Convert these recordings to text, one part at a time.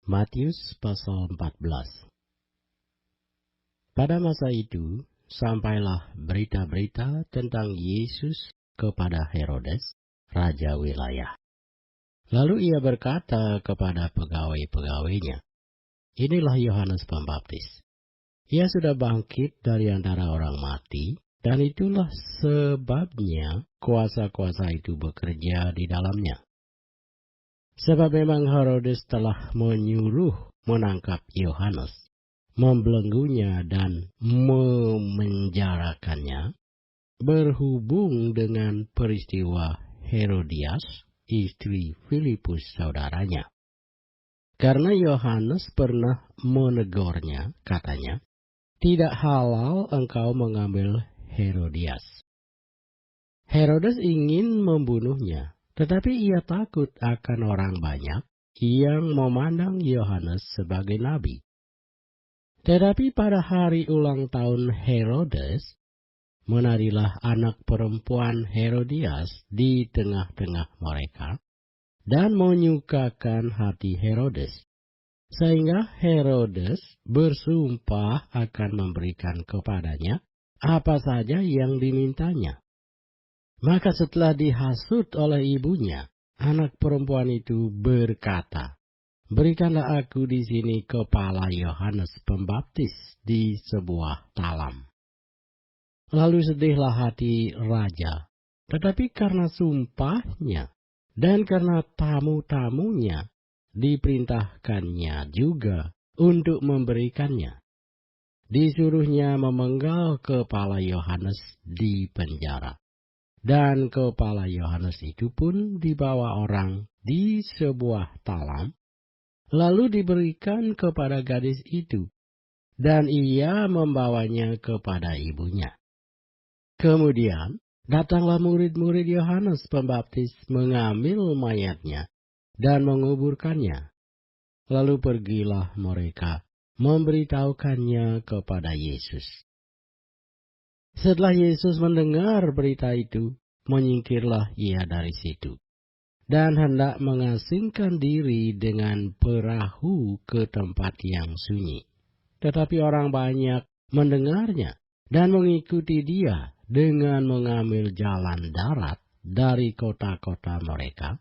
Matius pasal 14. Pada masa itu, sampailah berita-berita tentang Yesus kepada Herodes, raja wilayah. Lalu ia berkata kepada pegawai-pegawainya, "Inilah Yohanes Pembaptis. Ia sudah bangkit dari antara orang mati, dan itulah sebabnya kuasa-kuasa itu bekerja di dalamnya. Sebab memang Herodes telah menyuruh menangkap Yohanes, membelenggunya dan memenjarakannya, berhubung dengan peristiwa Herodias, istri Filipus saudaranya. Karena Yohanes pernah menegurnya, katanya, "Tidak halal engkau mengambil Herodias." Herodes ingin membunuhnya, tetapi ia takut akan orang banyak yang memandang Yohanes sebagai nabi. Tetapi pada hari ulang tahun Herodes, menarilah anak perempuan Herodias di tengah-tengah mereka, dan menyukakan hati Herodes, sehingga Herodes bersumpah akan memberikan kepadanya apa saja yang dimintanya. Maka setelah dihasut oleh ibunya, anak perempuan itu berkata, "Berikanlah aku di sini kepala Yohanes Pembaptis di sebuah talam." Lalu sedihlah hati raja, tetapi karena sumpahnya dan karena tamu-tamunya, diperintahkannya juga untuk memberikannya. Disuruhnya memenggal kepala Yohanes di penjara. Dan kepala Yohanes itu pun dibawa orang di sebuah talam, lalu diberikan kepada gadis itu, dan ia membawanya kepada ibunya. Kemudian datanglah murid-murid Yohanes Pembaptis mengambil mayatnya dan menguburkannya. Lalu pergilah mereka memberitahukannya kepada Yesus. Setelah Yesus mendengar berita itu, menyingkirlah ia dari situ, dan hendak mengasingkan diri dengan perahu ke tempat yang sunyi. Tetapi orang banyak mendengarnya dan mengikuti dia dengan mengambil jalan darat dari kota-kota mereka.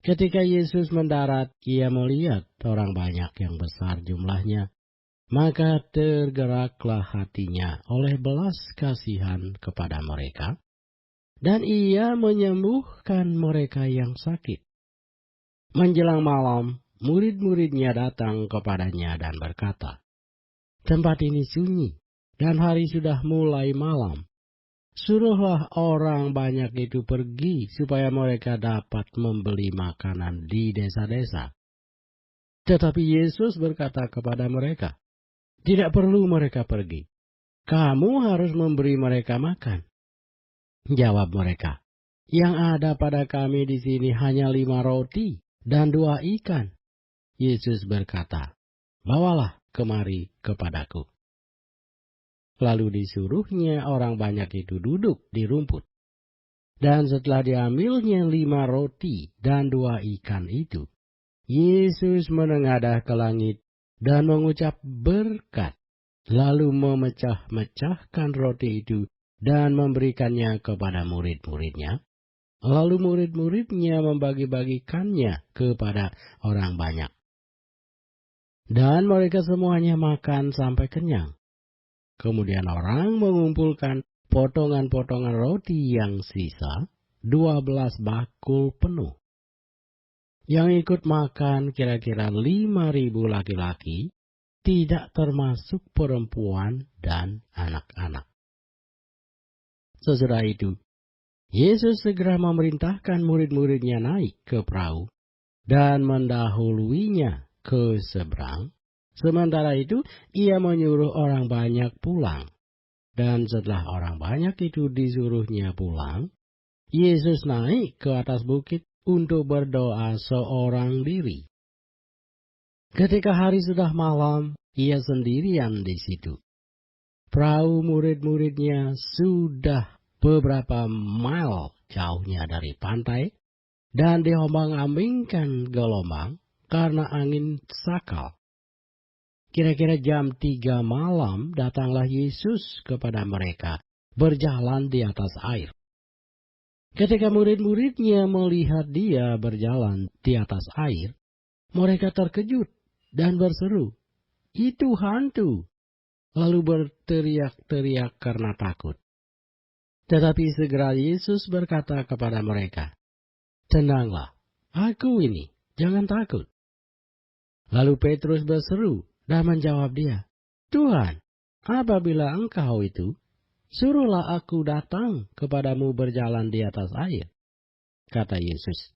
Ketika Yesus mendarat, ia melihat orang banyak yang besar jumlahnya. Maka tergeraklah hatinya oleh belas kasihan kepada mereka, dan ia menyembuhkan mereka yang sakit. Menjelang malam, murid-muridnya datang kepadanya dan berkata, "Tempat ini sunyi, dan hari sudah mulai malam. Suruhlah orang banyak itu pergi, supaya mereka dapat membeli makanan di desa-desa." Tetapi Yesus berkata kepada mereka, "Tidak perlu mereka pergi. Kamu harus memberi mereka makan." Jawab mereka, "Yang ada pada kami di sini hanya 5 roti dan 2 ikan." Yesus berkata, "Bawalah kemari kepadaku." Lalu disuruhnya orang banyak itu duduk di rumput. Dan setelah diambilnya 5 roti dan 2 ikan itu, Yesus menengadah ke langit dan mengucap berkat, lalu memecah-mecahkan roti itu dan memberikannya kepada murid-muridnya. Lalu murid-muridnya membagi-bagikannya kepada orang banyak. Dan mereka semuanya makan sampai kenyang. Kemudian orang mengumpulkan potongan-potongan roti yang sisa, 12 bakul penuh. Yang ikut makan kira-kira 5.000 laki-laki, tidak termasuk perempuan dan anak-anak. Sesudah itu, Yesus segera memerintahkan murid-muridnya naik ke perahu dan mendahuluinya ke seberang. Sementara itu, ia menyuruh orang banyak pulang. Dan setelah orang banyak itu disuruhnya pulang, Yesus naik ke atas bukit untuk berdoa seorang diri. Ketika hari sudah malam, ia sendirian di situ. Perahu murid-muridnya sudah beberapa mil jauhnya dari pantai, dan diombang-ambingkan gelombang karena angin sakal. Kira-kira jam 3 malam datanglah Yesus kepada mereka, berjalan di atas air. Ketika murid-muridnya melihat dia berjalan di atas air, mereka terkejut dan berseru, "Itu hantu!" Lalu berteriak-teriak karena takut. Tetapi segera Yesus berkata kepada mereka, "Tenanglah, aku ini, jangan takut." Lalu Petrus berseru dan menjawab dia, "Tuhan, apabila Engkau itu, suruhlah aku datang kepadamu berjalan di atas air." Kata Yesus,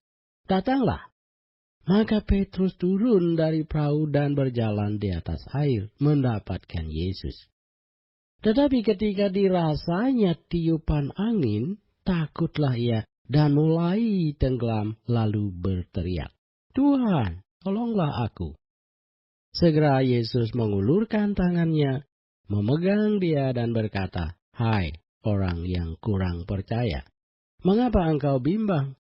"Datanglah." Maka Petrus turun dari perahu dan berjalan di atas air mendapatkan Yesus. Tetapi ketika dirasanya tiupan angin, takutlah ia dan mulai tenggelam lalu berteriak, "Tuhan, tolonglah aku." Segera Yesus mengulurkan tangannya, memegang dia dan berkata, "Hai orang yang kurang percaya, mengapa engkau bimbang?"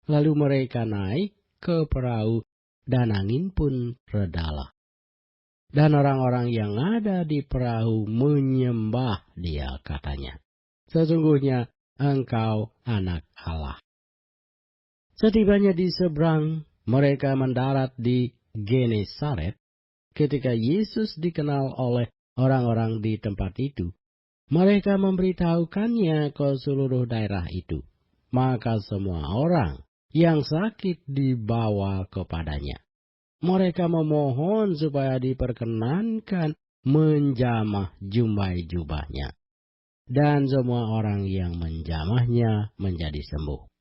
Lalu mereka naik ke perahu dan angin pun redalah. Dan orang-orang yang ada di perahu menyembah dia, katanya, "Sesungguhnya engkau anak Allah." Setibanya di seberang, mereka mendarat di Genesaret. Ketika Yesus dikenal oleh orang-orang di tempat itu, mereka memberitahukannya ke seluruh daerah itu. Maka semua orang yang sakit dibawa kepadanya. Mereka memohon supaya diperkenankan menjamah jubah-jubahnya. Dan semua orang yang menjamahnya menjadi sembuh.